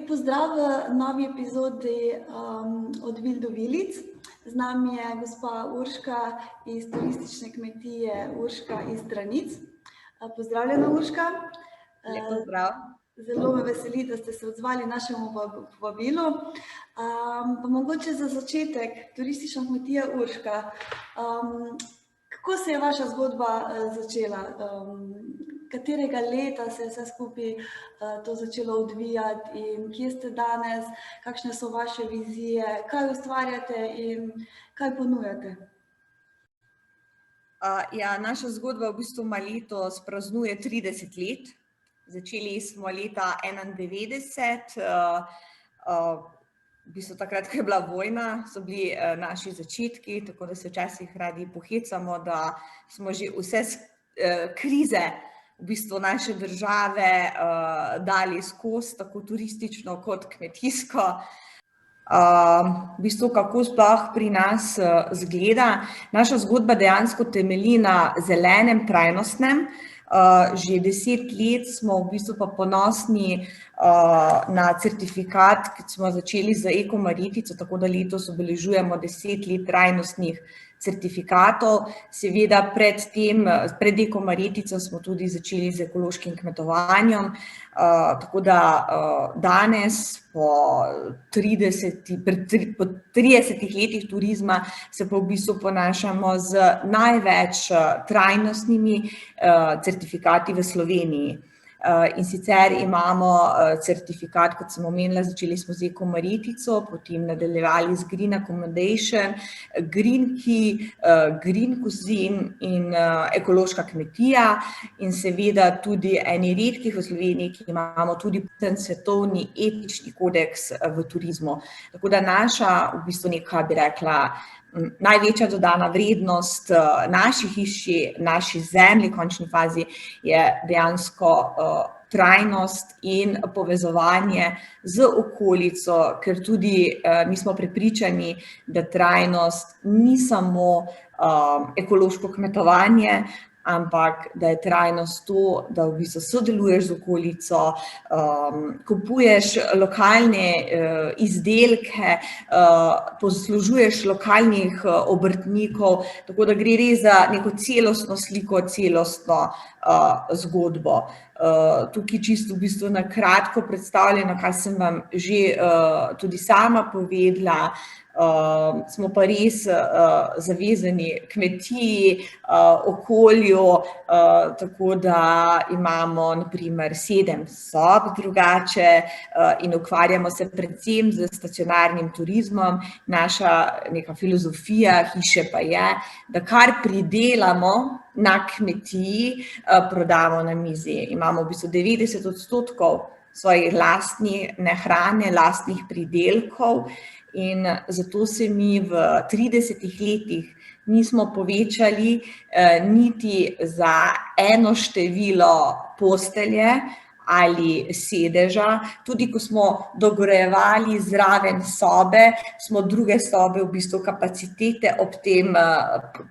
Lep pozdrav v novi epizodi od Vil do Vilic. Z nami je gospa Urška iz turistične kmetije Urška iz Stranic. Pozdravljena, Urška. Lep pozdrav. Zelo me veseli, da ste se odzvali našemu vabilu. Pa mogoče za začetek, turistična kmetija Urška. Kako se je vaša zgodba začela? Katerega leta se je vse skupaj to začelo odvijati in kje ste danes, kakšne so vaše vizije, kaj ustvarjate in kaj ponujate? Naša zgodba v bistvu ima letos praznuje 30 let. Začeli smo leta 1991, v bistvu takrat, ko je bila vojna, so bili naši začetki, tako da se včasih radi pohecamo, da smo že vse krize v bistvu naše države dali skozi, tako turistično kot kmetijsko. V bistvu, kako sploh pri nas zgleda. Naša zgodba dejansko temelji na zelenem, trajnostnem. Že 10 let smo v bistvu pa ponosni na certifikat, ki smo začeli z Eko-marjetico, tako da letos obeležujemo 10 let trajnostnih certifikatov. Seveda pred Eko-marjetico smo tudi začeli z ekološkim kmetovanjem, tako da danes po 30 letih turizma se pa v bistvu ponašamo z največ trajnostnimi certifikati v Sloveniji. In sicer imamo certifikat, kot sem omenila, začeli smo z Eko-marjetico, potem nadaljevali z Green Accommodation, Green Key, Green Cuisine in ekološka kmetija in seveda tudi eni redkih v Sloveniji, ki imamo tudi svetovni etični kodeks v turizmu. Tako da naša, v bistvu neka, bi rekla, največja dodana vrednost naši hiši, naši zemlji, v končni fazi, je dejansko trajnost in povezovanje z okolico, ker tudi mi smo prepričani, da trajnost ni samo ekološko kmetovanje, ampak da je trajnost to, da v bistvu sodeluješ z okolico, kupuješ lokalne izdelke, poslužuješ lokalnih obrtnikov, tako da gre res za neko celostno sliko, celostno zgodbo. Tukaj čisto v bistvu na kratko predstavljeno, kar sem vam že tudi sama povedala, smo pa res zavezani kmetiji, okolju, tako da imamo na primer 7 sob drugače in ukvarjamo se predvsem s stacionarnim turizmom. Naša neka filozofija hiše pa je, da kar pridelamo na kmetiji, prodamo na mizi. Imamo v bistvu 90% svojih lastne hrane, lastnih pridelkov in zato se mi v 30 letih nismo povečali niti za eno število postelje ali sedeža. Tudi ko smo dograjevali zraven sobe, smo druge sobe v bistvu kapacitete ob tem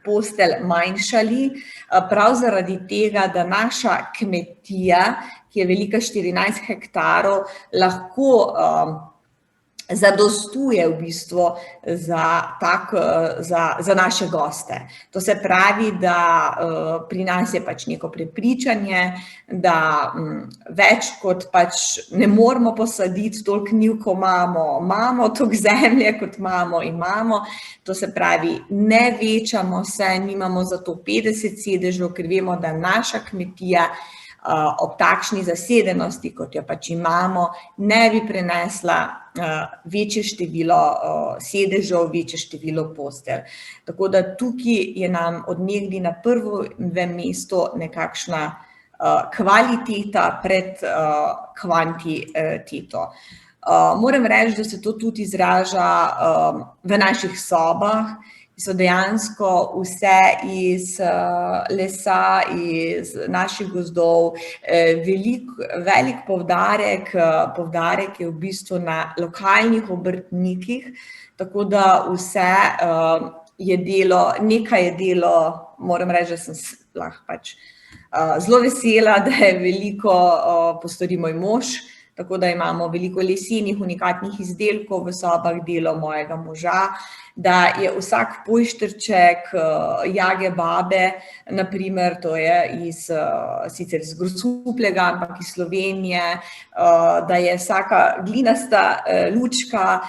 postelj manjšali, prav zaradi tega, da naša kmetija, ki je velika 14 hektarov, lahko zadostuje v bistvu za naše goste. To se pravi, da pri nas je pač neko prepričanje, da več kot pač ne moremo posaditi, toliko njiv, ko imamo toliko zemlje, kot imamo. To se pravi, ne večamo se, nimamo zato 50 sedežev, ker vemo, da naša kmetija ob takšni zasedenosti, kot jo pač imamo, ne bi prenesla večje število sedežev, večje število postelj. Tako da tukaj je nam od nekdaj na prvem mestu nekakšna kvaliteta pred kvantiteto. Moram reči, da se to tudi izraža v naših sobah, ki so dejansko vse iz lesa, iz naših gozdov, velik poudarek je v bistvu na lokalnih obrtnikih, tako da vse je delo, nekaj je delo, moram reči, da sem lahko pač zelo vesela, da je veliko postori moj mož, tako da imamo veliko lesenih unikatnih izdelkov v sobah, delo mojega moža, da je vsak pojštrček Jage babe, naprimer, to je sicer iz Grosuplja, ampak iz Slovenije, da je vsaka glinasta lučka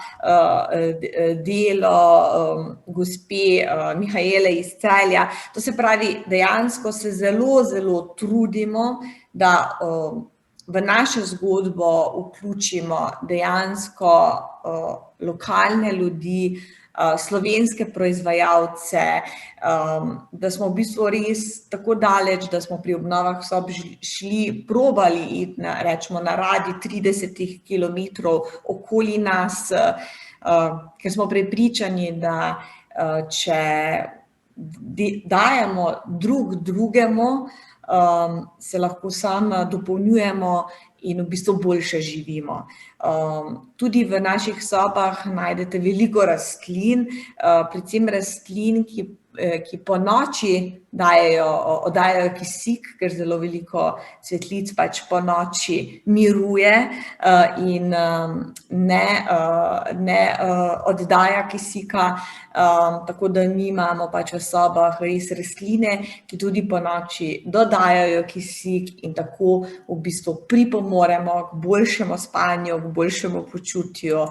delo gospe Mihajle iz Celja. To se pravi, dejansko se zelo, zelo trudimo, da v našo zgodbo vključimo dejansko lokalne ljudi, slovenske proizvajalce, da smo v bistvu res tako daleč, da smo pri obnovah sob probali iti na radi 30 kilometrov okoli nas, ker smo prepričani, da če dajemo drug drugemu, se lahko samo dopolnjujemo in v bistvu boljše živimo. Tudi v naših sobah najdete veliko rastlin, predvsem rastlin, ki po noči oddajajo kisik, ker zelo veliko cvetlic pač po noči miruje in ne oddaja kisika, tako da mi imamo pač v sobah res rastline, ki tudi po noči dodajajo kisik in tako v bistvu pripomoremo k boljšemu spanju, k boljšemu počutju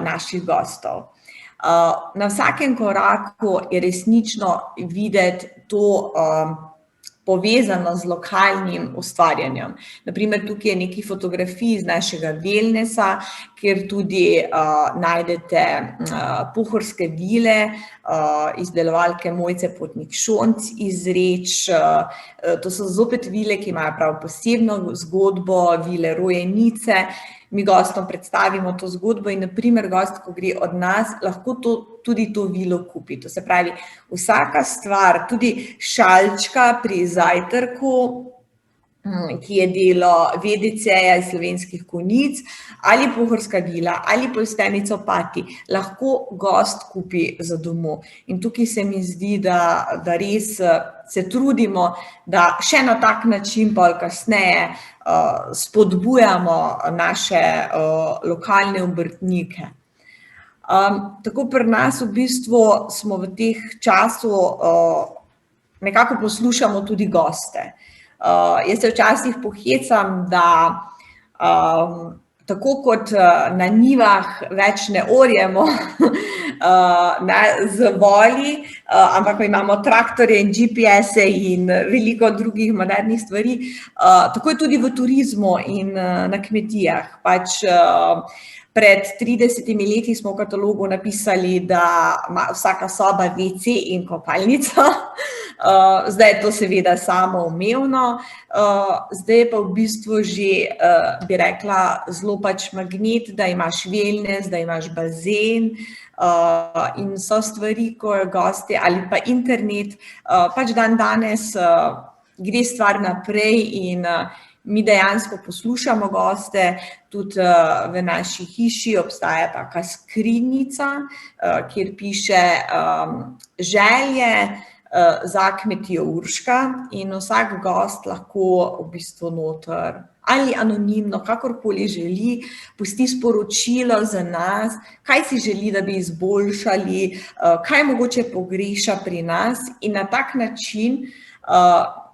naših gostov. Na vsakem koraku je resnično videti to povezano z lokalnim ustvarjanjem. Naprimer, tukaj je nekaj fotografij iz našega wellnessa, kjer tudi najdete pohorske vile, izdelovalke Mojce Potnik-Šonc iz Reč. To so zopet vile, ki imajo prav posebno zgodbo, vile Rojenice. Mi gostom predstavimo to zgodbo in naprimer gost, ko gre od nas, lahko tudi to vilo kupi. To se pravi, vsaka stvar, tudi šalčka pri zajtrku, ki je delo VDC-ja iz Slovenskih Konjic, ali pohorska vila, ali polstenica Opati, lahko gost kupi za domov. In tukaj se mi zdi, da res se trudimo, da še na tak način pol kasneje spodbujamo naše lokalne obrtnike. Tako pri nas v bistvu smo v teh času nekako poslušamo tudi goste. Jaz se včasih pohecam, da tako kot na njivah več ne orjemo z voli, ampak imamo traktorje in GPS-e in veliko drugih modernih stvari, tako je tudi v turizmu in na kmetijah. Pač pred 30 leti smo v katalogu napisali, da ima vsaka soba WC in kopalnico. Zdaj je to seveda samoumevno, zdaj je pa v bistvu že, bi rekla, zelo pač magnet, da imaš wellness, da imaš bazen in so stvari, ko gosti ali pa internet, pač danes gre stvar naprej in mi dejansko poslušamo goste, tudi v naši hiši obstaja taka skrinjica, kjer piše želje za kmetijo Urška in vsak gost lahko v bistvu noter ali anonimno, kakorkoli želi, pusti sporočilo za nas, kaj si želi, da bi izboljšali, kaj mogoče pogreša pri nas in na tak način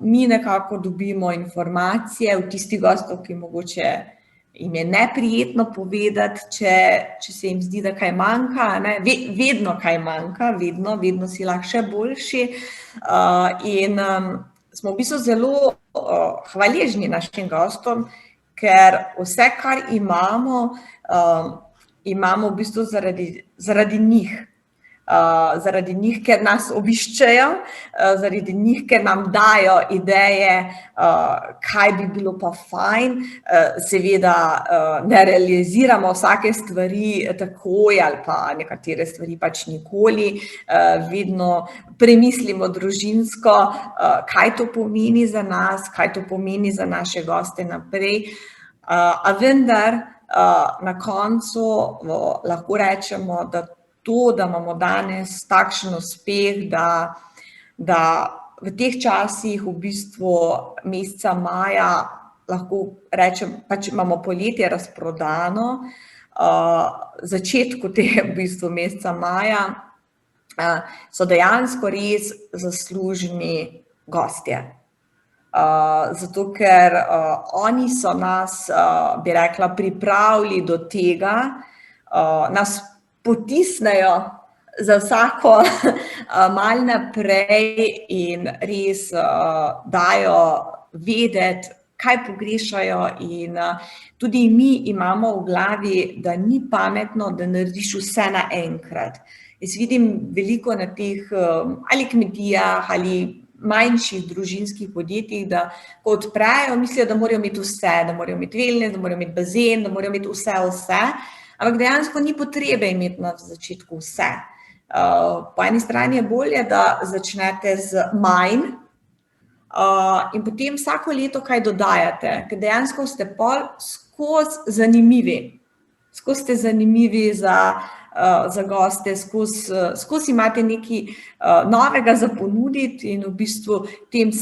mi nekako dobimo informacije v tistih gostov, ki mogoče jim je neprijetno povedati, če se jim zdi, da kaj manjka, ne? Vedno kaj manjka, vedno si lahko še boljši in smo v bistvu zelo hvaležni našim gostom, ker vse, kar imamo, imamo v bistvu zaradi njih. Zaradi njih, ker nas obiščejo, zaradi njih, ker nam dajo ideje, kaj bi bilo pa fajn. Seveda ne realiziramo vsake stvari takoj ali pa nekatere stvari pač nikoli. Vedno premislimo družinsko, kaj to pomeni za nas, kaj to pomeni za naše goste naprej. A vendar na koncu lahko rečemo, da imamo danes takšen uspeh, da v teh časih v bistvu meseca maja lahko rečem, pač imamo poletje razprodano, začetku tega v bistvu meseca maja, so dejansko res zaslužni gostje. Zato, ker oni so nas, bi rekla, pripravili do tega, nas potisnejo za vsako malo naprej in res dajo vedeti, kaj pogrešajo in tudi mi imamo v glavi, da ni pametno, da narediš vse naenkrat. Jaz vidim veliko na teh ali kmetijah ali manjših družinskih podjetjih, da ko odprejo, mislijo, da morajo imeti vse, da morajo imeti wellness, da morajo imeti bazen, da morajo imeti vse, ampak dejansko ni potrebe imeti na začetku vse. Po eni strani je bolje, da začnete z manj in potem vsako leto kaj dodajate, ker dejansko ste pol skozi zanimivi. Skozi ste zanimivi za goste, skozi imate nekaj novega za ponuditi in v bistvu tem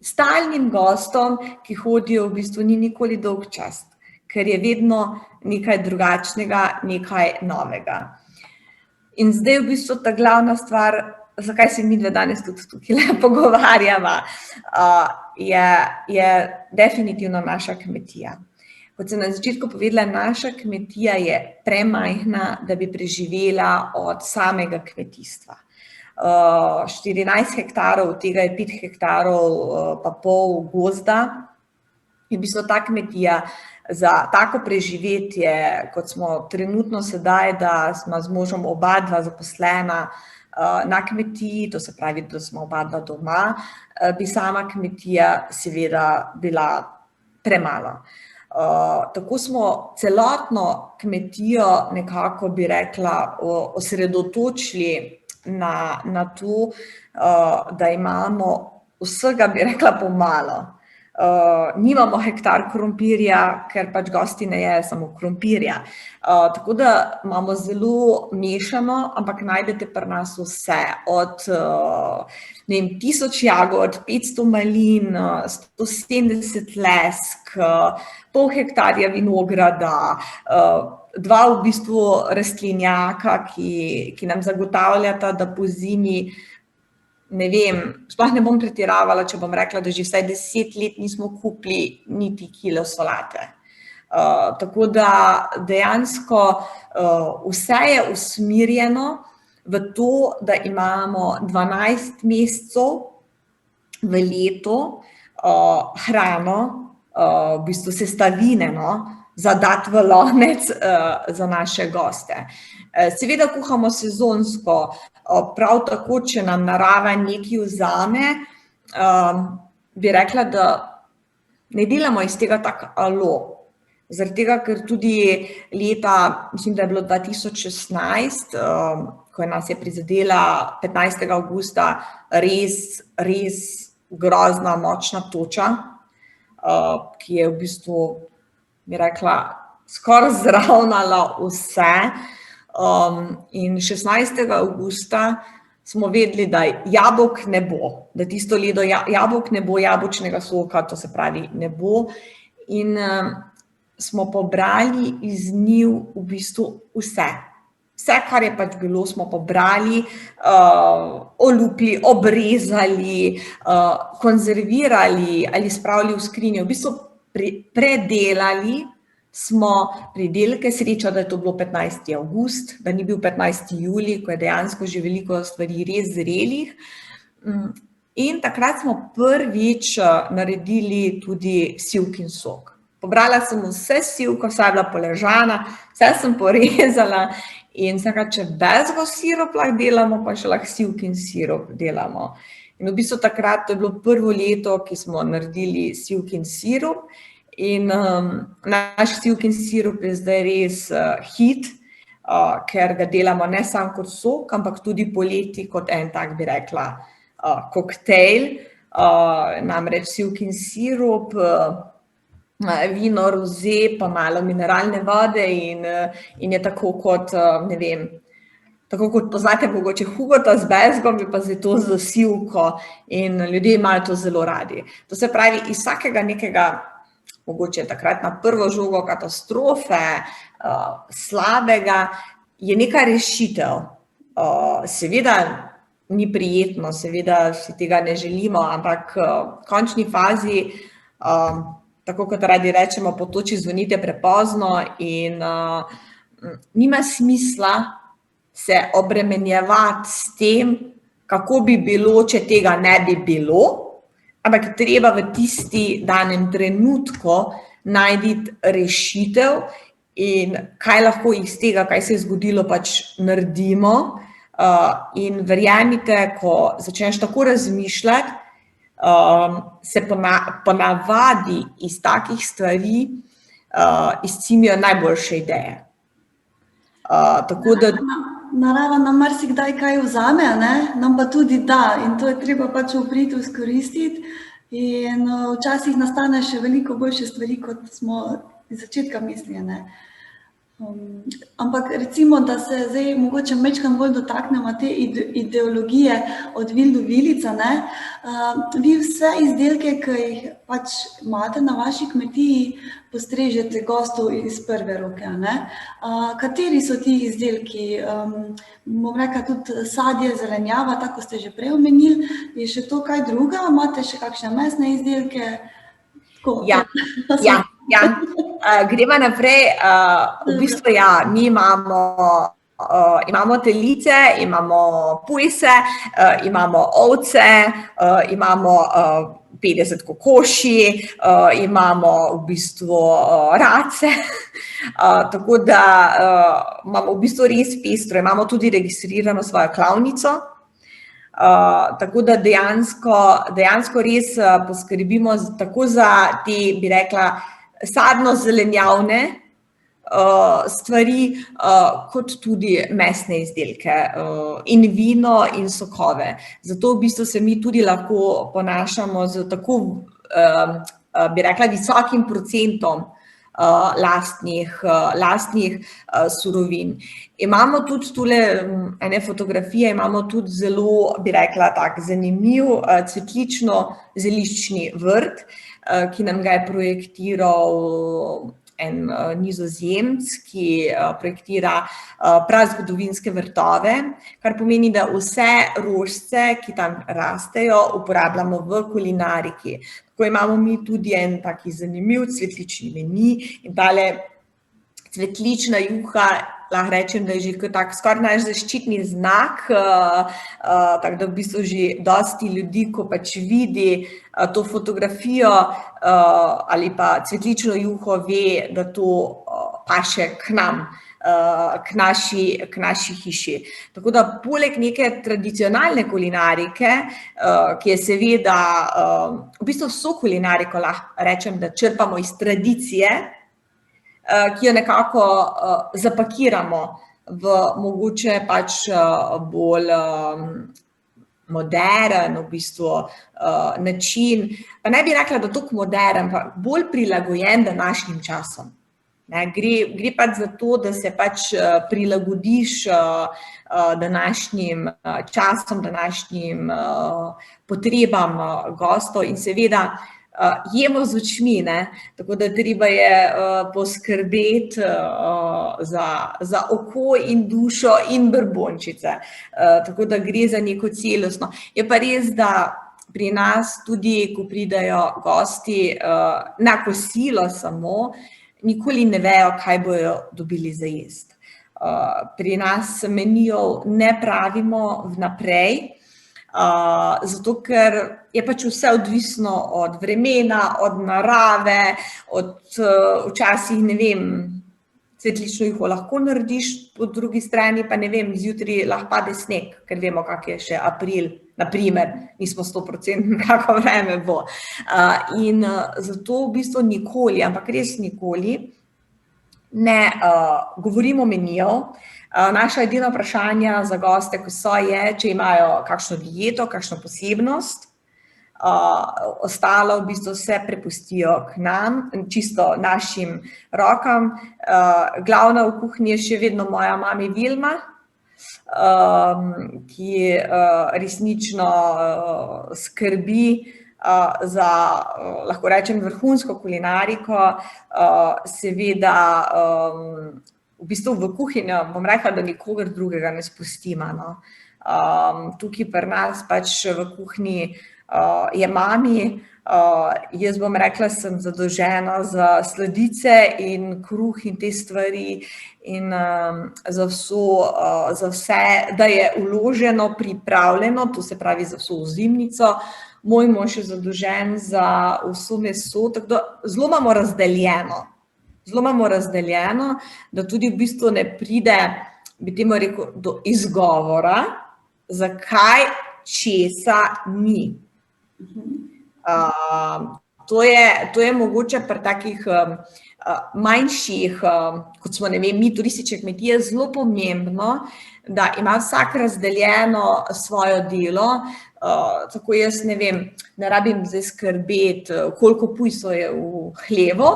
stalnim gostom, ki hodijo, v bistvu ni nikoli dolgčas, ker je vedno nekaj drugačnega, nekaj novega. In zdaj v bistvu ta glavna stvar, zakaj se midve danes tudi tukaj pogovarjava, je definitivno naša kmetija. Kot sem na začetku povedala, naša kmetija je premajhna, da bi preživela od samega kmetijstva. 14 hektarov, od tega je 5 hektarov pa pol gozda. In v bistvu ta kmetija za tako preživetje, kot smo trenutno sedaj, da smo z možem oba dva zaposlena na kmetiji, to se pravi, da smo oba dva doma, bi sama kmetija seveda bila premalo. Tako smo celotno kmetijo nekako, bi rekla, osredotočili na to, da imamo vsega, bi rekla, pomalo. Nimamo hektar krompirja, ker pač gosti ne jejo samo krompirja. Tako da imamo zelo mešano, ampak najdete pri nas vse, od 1000 jagod, 500 malin, 170 lesk, pol hektarja vinograda, 2 v bistvu rastlinjaka, ki nam zagotavljata, da po zimi, ne vem, sploh ne bom pretiravala, če bom rekla, da že vsaj 10 let nismo kupili niti kilo solate. Tako da dejansko vse je usmerjeno v to, da imamo 12 mesecev v letu hrano, v bistvu sestavine, za dati v lonec za naše goste. Seveda kuhamo sezonsko, prav tako, če nam narava nekaj vzame, bi rekla, da ne delamo iz tega tako alo. Zaradi tega, ker tudi leta, mislim, da je bilo 2016, ko nas je prizadela 15. avgusta res grozna, močna toča, ki je v bistvu, bi rekla, skoraj zravnala vse. In 16. avgusta smo vedeli, da jabolk ne bo, da tisto leto jabolk ne bo, jabolčnega soka, to se pravi ne bo. In smo pobrali iz njiv v bistvu vse. Vse, kar je pač bilo, smo pobrali, olupili, obrezali, konzervirali ali spravili v skrinjo. V bistvu predelali smo pridelke, sreča, da je to bilo 15. avgust, da ni bil 15. julij, ko je dejansko že veliko stvari res zrelih. In takrat smo prvič naredili tudi sivkin sok. Pobrala sem vse sivko, vsa je bila poležana, vse sem porezala in vsega, če bezgov sirup lahko delamo, pa še lahko sivkin sirup delamo. In v bistvu takrat, to je bilo prvo leto, ki smo naredili sivkin sirup. In naš sivkin sirup je zdaj res hit, ker ga delamo ne samo kot sok, ampak tudi poleti kot en tak, bi rekla, koktejl. Namreč sivkin sirup, vino, roze, pa malo mineralne vode in je tako kot, ne vem, tako kot poznate mogoče hugota z bezgom, je pa zdaj to z sivko in ljudje imajo to zelo radi. To se pravi, iz vsakega nekega mogoče takrat na prvo žogo katastrofe, slabega, je neka rešitev. Seveda ni prijetno, seveda si tega ne želimo, ampak v končni fazi, tako kot radi rečemo, po toči zvonite prepozno in nima smisla se obremenjevati s tem, kako bi bilo, če tega ne bi bilo, ampak treba v tisti danem trenutku najti rešitev in kaj lahko iz tega, kaj se je zgodilo, pač naredimo. In verjemite, ko začneš tako razmišljati, se ponavadi iz takih stvari izcimijo najboljše ideje. Tako da... Narava nam marsikdaj kaj vzame, nam pa tudi da, in to je treba pač vpriti, izkoristiti. In včasih nastane še veliko boljše stvari, kot smo iz začetka mislili. Ampak recimo, da se zdaj mogoče majčkeno bolj dotaknemo te ideologije od vil do vilica. Vi vse izdelke, ki jih pač imate na vaši kmetiji, postrežete gostov iz prve roke. Kateri so ti izdelki? Bom rekla tudi sadje, zelenjava, tako ste že prej omenili. Je še to kaj druga? Imate še kakšne mesne izdelke? Ja. Greva naprej. V bistvu ja, mi imamo telice, imamo pujse, imamo ovce, imamo 50 kokoši, imamo v bistvu race, tako da imamo v bistvu res pestro, imamo tudi registrirano svojo klavnico. Tako da dejansko res poskrbimo tako za te, bi rekla, sadno-zelenjavne stvari, kot tudi mesne izdelke in vino in sokove. Zato v bistvu se mi tudi lahko ponašamo z tako, bi rekla, visokim procentom lastnih surovin. Imamo tudi tule ene fotografije, imamo tudi zelo, bi rekla, tak zanimiv cvetlično-zeliščni vrt, ki nam ga je projektiral en Nizozemec, ki projektira prazgodovinske vrtove, kar pomeni, da vse rožice, ki tam rastejo, uporabljamo v kulinariki. Tako imamo mi tudi en taki zanimiv cvetlični meni in tale cvetlična juha, lahko rečem, da je že tak skoraj naš zaščitni znak, tako da v bistvu že dosti ljudi, ko pač vidi to fotografijo ali pa cvetlično juho, ve, da to paše k nam, k naši hiši. Tako da poleg neke tradicionalne kulinarike, ki je seveda, v bistvu vso kulinariko lahko rečem, da črpamo iz tradicije, ki jo nekako zapakiramo v mogoče pač bolj moderen v bistvu način, pa ne bi rekla, da toliko moderen, pa bolj prilagojen današnjim časom. Gre pač za to, da se pač prilagodiš današnjim časom, današnjim potrebam gostov in seveda jemo z očmi, tako da treba je poskrbeti za oko in dušo in brbončice, tako da gre za neko celostno. Je pa res, da pri nas tudi, ko pridejo gosti na kosilo samo, nikoli ne vejo, kaj bojo dobili za jesti. Pri nas menijev ne pravimo vnaprej, zato ker je pač vse odvisno od vremena, od narave, včasih, ne vem, cvetlično juho lahko narediš, po drugi strani pa, ne vem, zjutraj lahko pade sneg, ker vemo, kak je še april, na primer, nismo 100% kako vreme bo. In zato v bistvu nikoli, ampak res nikoli, ne govorimo menijev. Naša edina vprašanja za goste, ko so, je, če imajo kakšno dieto, kakšno posebnost. Ostalo v bistvu se prepustijo k nam, čisto našim rokam. Glavna v kuhinji je še vedno moja mami Vilma, ki resnično skrbi za, lahko rečem, vrhunsko kulinariko, seveda v bistvu v kuhinjo, bom rekla, da nikogar drugega ne spustimo. No. Tukaj pri nas pač v kuhinji je mami, jaz bom rekla, sem zadolžena za sladice in kruh in te stvari in za vse, da je vloženo, pripravljeno, to se pravi za vso ozimnico. Moj mož je zadolžen za vso meso, tako da zelo imamo razdeljeno, da tudi v bistvu ne pride, bi temu rekel, do izgovora, zakaj česa ni. To je mogoče pri takih manjših, kot smo, ne vem, mi turistične kmetije, zelo pomembno, da ima vsak razdeljeno svoje delo, tako jaz ne vem, ne rabim zdaj skrbeti, koliko pujsov je v hlevu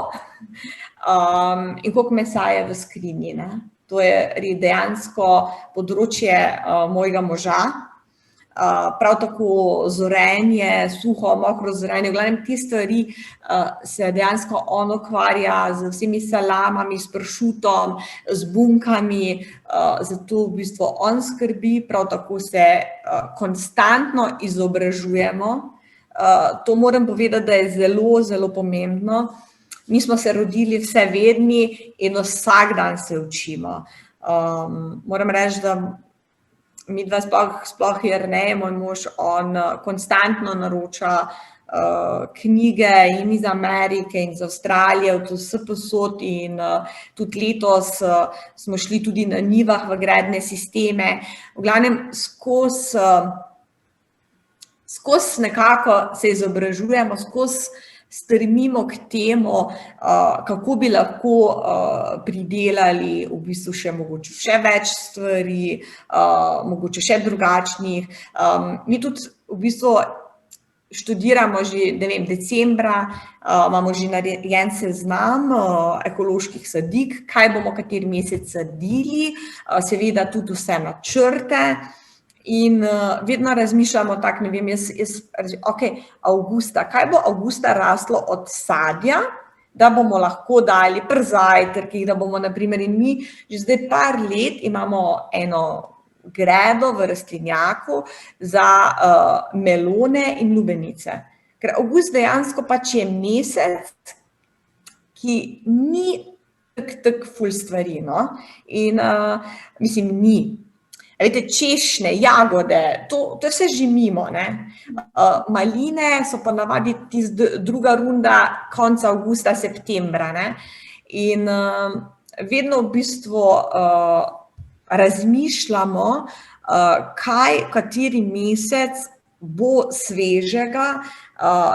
in koliko mesa je v skrinji. Ne? To je dejansko področje mojega moža. Prav tako zorenje, suho, mokro zorenje, v glavnem te stvari se dejansko on ukvarja z vsemi salamami, s pršutom, z bunkami, zato v bistvu on skrbi, prav tako se konstantno izobražujemo. To moram povedati, da je zelo, zelo pomembno. Mi smo se rodili vsevedni in vsak dan se učimo. Moram reči, da mi dva sploh Jernej, moj mož, on konstantno naroča knjige in iz Amerike in iz Avstralije, v vse posod in tudi letos smo šli tudi na njivah v gradne sisteme. V glavnem skozi nekako se izobražujemo, skozi strmimo k temu, kako bi lahko pridelali v bistvu še mogoče še več stvari, mogoče še drugačnih. Mi tudi v bistvu študiramo že, ne vem, decembra, imamo že narejen seznam ekoloških sadik, kaj bomo kateri mesec sadili, seveda tudi vse načrte. In vedno razmišljamo tako, ne vem, avgusta, kaj bo avgusta raslo od sadja, da bomo lahko dali pri zajtrkih, da bomo, na primer, in mi že zdaj par let imamo eno gredo v rastlinjaku za melone in lubenice. Ker avgust dejansko pač je mesec, ki ni tak ful stvari, no, in mislim, ni. Veste, češnje, jagode, to je vse že mimo, ne. Maline so pa navadi druga runda konca avgusta, septembra, ne. In vedno v bistvu razmišljamo, kateri mesec bo svežega,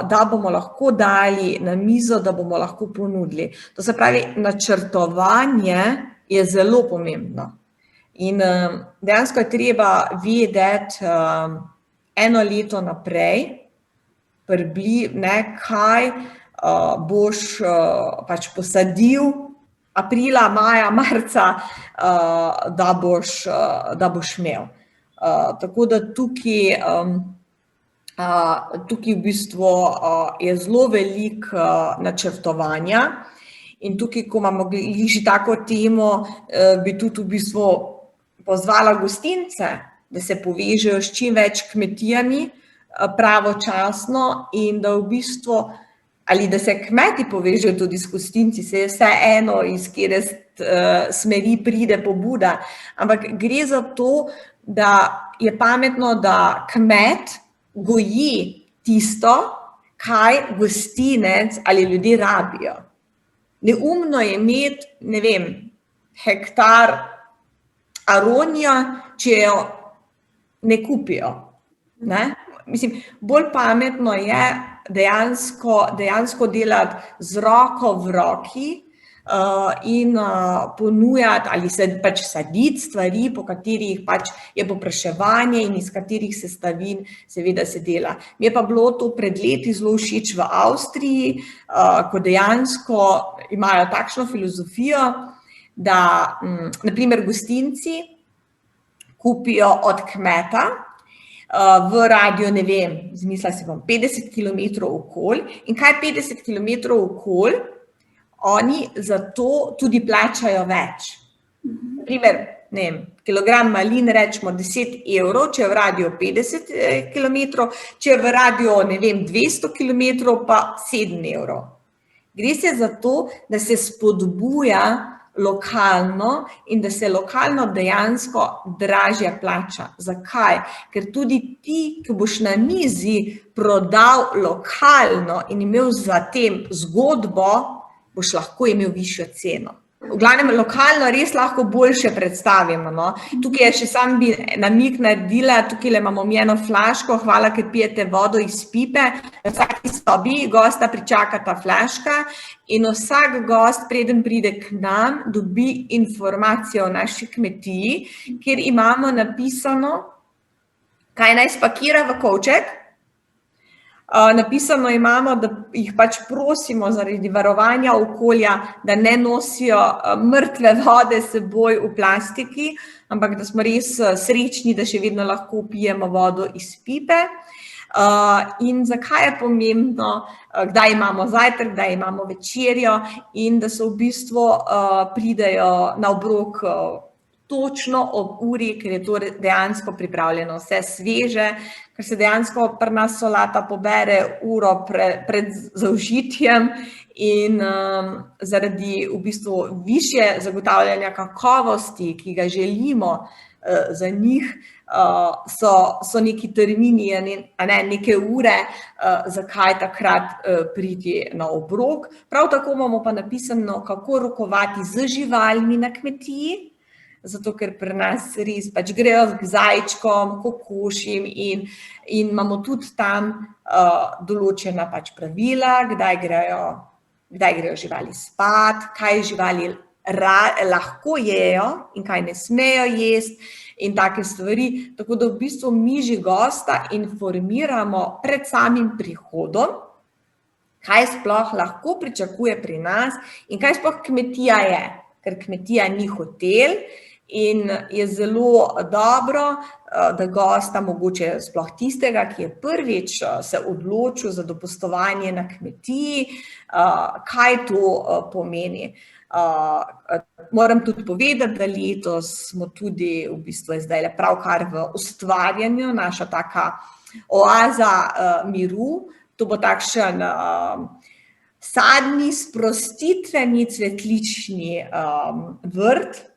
da bomo lahko dali na mizo, da bomo lahko ponudili. To se pravi, načrtovanje je zelo pomembno. In dejansko je treba vedeti eno leto naprej, kaj boš pač posadil aprila, maja, marca, da boš imel. Tako da tukaj v bistvu je zelo veliko načrtovanja in tukaj, ko imamo že tako temo, bi tudi v bistvu pozvala gostince, da se povežejo s čim več kmetijami pravočasno in da v bistvu, ali da se kmeti povežejo tudi s gostinci, se je vse eno, iz kjer smeri pride pobuda, ampak gre za to, da je pametno, da kmet goji tisto, kaj gostinec ali ljudje rabijo. Neumno je imeti, ne vem, hektar aronija, če jo ne kupijo. Ne? Mislim, bolj pametno je dejansko delati z roko v roki in ponujati ali pač saditi stvari, po katerih pač je povpraševanje in iz katerih sestavin seveda se dela. Mi je pa bilo to pred leti zelo všeč v Avstriji, ko dejansko imajo takšno filozofijo, da na primer gostinci kupijo od kmeta v radio, ne vem, zmislila si bom 50 km okoli in kaj 50 km okoli, oni za to tudi plačajo več. Naprimer, ne vem, kilogram malin rečemo 10 evrov, če je v radiju 50 km, če je v radiju, ne vem, 200 km, pa 7 evrov. Gre se za to, da se spodbuja lokalno in da se lokalno dejansko dražje plača. Zakaj? Ker tudi ti, ki boš na mizi prodal lokalno in imel za tem zgodbo, boš lahko imel višjo ceno. V glavnem, lokalno res lahko boljše predstavimo. No. Tukaj je še sam bi namig naredila, tukaj imamo eno flaško, hvala, ker pijete vodo iz pipe. V vsaki sobi gosta pričaka ta flaška in vsak gost, preden pride k nam, dobi informacijo o naši kmetiji, kjer imamo napisano, kaj naj spakira v kovček. Napisano imamo, da jih pač prosimo zaradi varovanja okolja, da ne nosijo mrtve vode s seboj v plastiki, ampak da smo res srečni, da še vedno lahko pijemo vodo iz pipe. In zakaj je pomembno, kdaj imamo zajtrk, kdaj imamo večerjo in da so v bistvu pridejo na obrok točno ob uri, ker je to dejansko pripravljeno vse sveže, ker se dejansko pri nas solata pobere uro pred zaužitjem in zaradi v bistvu višje zagotavljanja kakovosti, ki ga želimo za njih, so neki termini, neke ure, zakaj takrat priti na obrok. Prav tako imamo pa napisano, kako rokovati z živalmi na kmetiji, zato ker pri nas res pač grejo k zajčkom, kokošim in imamo tudi tam določena pač pravila, kdaj grejo živali spat, kaj živali lahko jejo in kaj ne smejo jesti in take stvari. Tako da v bistvu mi že gosta informiramo pred samim prihodom, kaj sploh lahko pričakuje pri nas in kaj sploh kmetija je, ker kmetija ni hotel. In je zelo dobro, da gosta, mogoče sploh tistega, ki je prvič se odločil za dopustovanje na kmetiji, kaj to pomeni. Moram tudi povedati, da letos smo tudi v bistvu zdaj pravkar v ustvarjanju, naša taka oaza miru. To bo takšen sadni, sprostitveni, cvetlični vrt,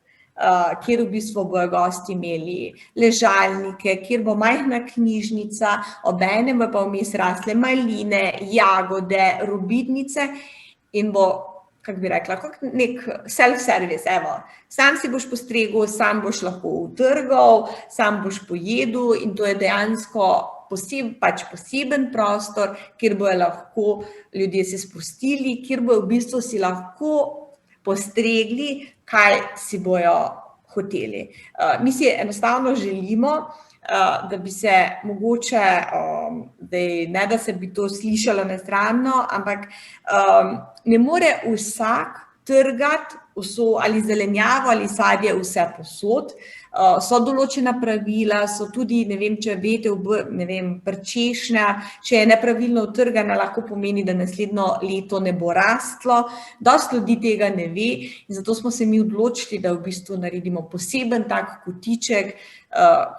kjer v bistvu bojo gosti imeli ležalnike, kjer bo majhna knjižnica, obenem bo pa vmes rasle maline, jagode, robidnice in bo, kako bi rekla, kot nek self-service, evo. Sam si boš postregel, sam boš lahko utrgal, sam boš pojedel in to je dejansko poseben prostor, kjer bojo lahko ljudje se sprostili, kjer bojo v bistvu si lahko postregli, kaj si bojo hoteli. Mi si enostavno želimo, da bi se mogoče, ne da se bi to slišalo nesramno, ampak ne more vsak trgati vso ali zelenjavo ali sadje vse posod. So določena pravila, so tudi, ne vem, če veste, pri češnja, če je nepravilno utrgana, lahko pomeni, da naslednjo leto ne bo rastlo. Dosti ljudi tega ne ve in zato smo se mi odločili, da v bistvu naredimo poseben tak kotiček,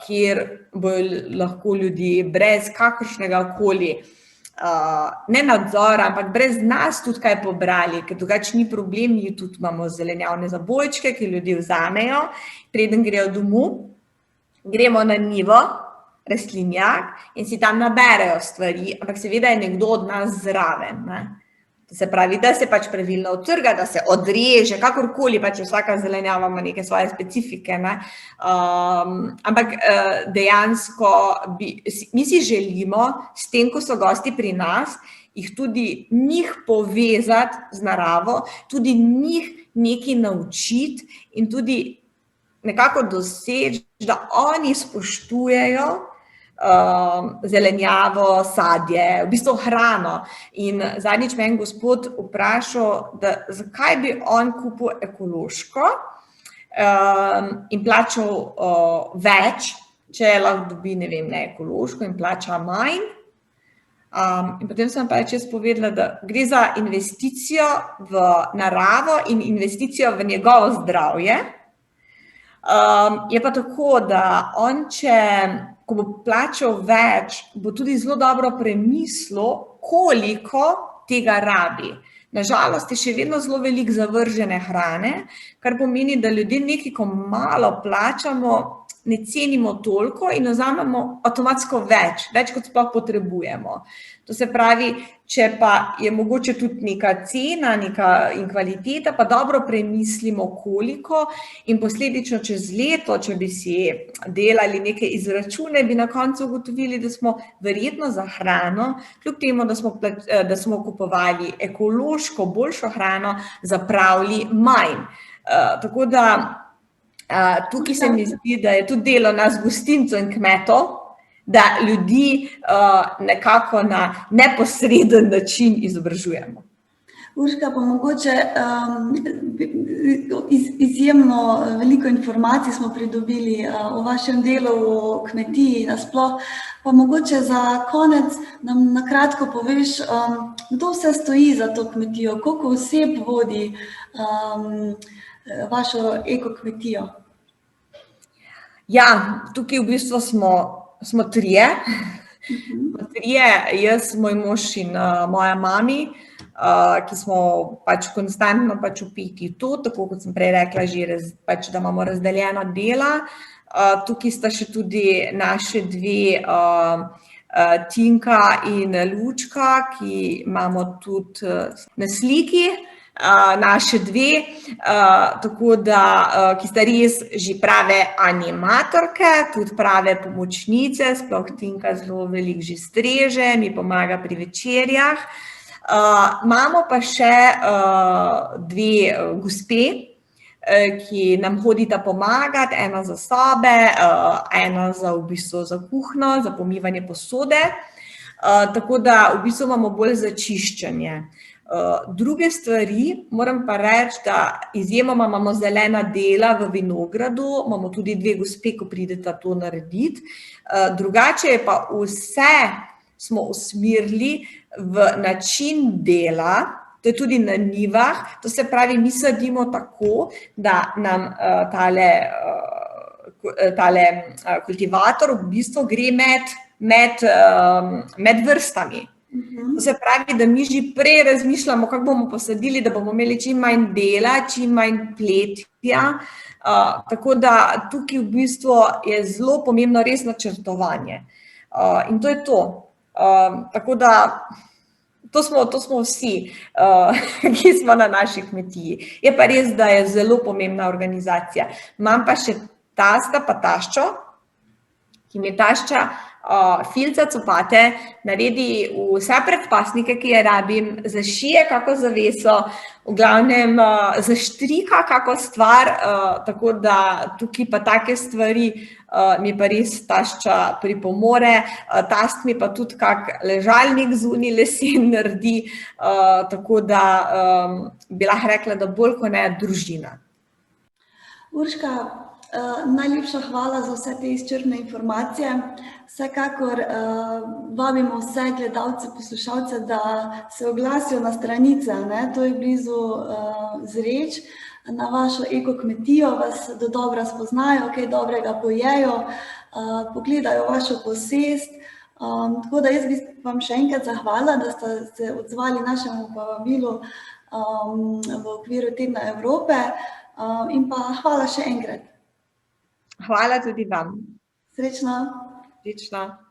kjer bojo lahko ljudje brez kakršnega koli ne nadzora, ampak brez nas tudi kaj pobrali, ker drugače ni problem, mi tudi imamo zelenjavne zabojčke, ki ljudje vzamejo, preden grejo domov, gremo na njivo, rastlinjak in si tam naberejo stvari, ampak seveda je nekdo od nas zraven. To se pravi, da se pač pravilno utrga, da se odreže, kakorkoli, pač vsaka zelenjava ima neke svoje specifike. Ampak dejansko mi si želimo, s tem, ko so gosti pri nas, jih tudi njih povezati z naravo, tudi njih nekaj naučiti in tudi nekako doseči, da oni spoštujejo zelenjavo, sadje, v bistvu hrano. In zadnjič me en gospod vprašal, da zakaj bi on kupil ekološko in plačal več, če lahko dobi, ne vem, neekološko in plača manj. In potem sem pa jaz povedala, da gre za investicijo v naravo in investicijo v njegovo zdravje. Je pa tako, da on, ko bo plačal več, bo tudi zelo dobro premislil, koliko tega rabi. Nažalost je še vedno zelo veliko zavržene hrane, kar pomeni, da ljudje nekaj, ko malo plačamo, ne cenimo toliko in vzamemo avtomatsko več, kot sploh potrebujemo. To se pravi, če pa je mogoče tudi neka cena in kvaliteta, pa dobro premislimo, koliko, in posledično čez leto, če bi si delali neke izračune, bi na koncu ugotovili, da smo verjetno za hrano, kljub temu, da smo kupovali ekološko boljšo hrano, zapravili manj. Tako da tukaj se mi zdi, da je tudi delo nas gostincev in kmetov, da ljudi nekako na neposreden način izobražujemo. Urška, pa mogoče izjemno veliko informacij smo pridobili o vašem delu v kmetiji nasploh, pa mogoče za konec nam na kratko poveš, kdo vse stoji za to kmetijo, koliko oseb vodi vašo ekokmetijo? Ja, tukaj v bistvu smo trije. Jaz, moj mož in moja mami, ki smo pač konstantno vpeti v to, tako kot sem prej rekla, da imamo razdeljena dela. Tukaj sta še tudi naše dve, Tinka in Lučka, ki imamo tudi na sliki, naše dve, tako da, ki sta res že prave animatorke, tudi prave pomočnice, sploh Tinka zelo veliko že streže, mi pomaga pri večerjah. Imamo pa še dve gospe, ki nam hodita pomagati, ena za sobe, ena v bistvu za kuhinjo, za pomivanje posode, tako da v bistvu imamo bolj za čiščenje. Druge stvari, moram pa reči, da izjemoma imamo zelena dela v vinogradu, imamo tudi dve gospe, ko prideta to narediti. Drugače je pa vse smo usmerili v način dela, to je tudi na njivah, to se pravi, mi sadimo tako, da nam tale kultivator v bistvu gre med vrstami. To se pravi, da mi že prej razmišljamo, kako bomo posadili, da bomo imeli čim manj dela, čim manj pletja, tako da tukaj v bistvu je zelo pomembno res načrtovanje. In to je to. Tako da to smo vsi, ki smo na naši kmetiji. Je pa res, da je zelo pomembna organizacija. Imam pa še tasta pa taščo, ki mi tašča filca, copate, naredi vse predpasnike, ki je rabim, zašije kako zaveso, v glavnem zaštrika kako stvar, tako da tukaj pa take stvari mi pa res tašča pripomore, tast mi pa tudi kak ležalnik zunaj lesen naredi, tako da bi lahko rekla, da bolj kot ne družina. Urška, najlepša hvala za vse te izčrpne informacije. Vsekakor vabimo vse gledalce, poslušalce, da se oglasijo na stranice, to je blizu Zreč, na vašo ekokmetijo, vas dodobra spoznajo, kaj dobrega pojejo, pogledajo vašo posest. Tako da jaz bi vam še enkrat zahvala, da ste se odzvali našemu povabilu v okviru Tedna Evrope, in pa hvala še enkrat. Hvala tudi vam. Srečno. Srečno.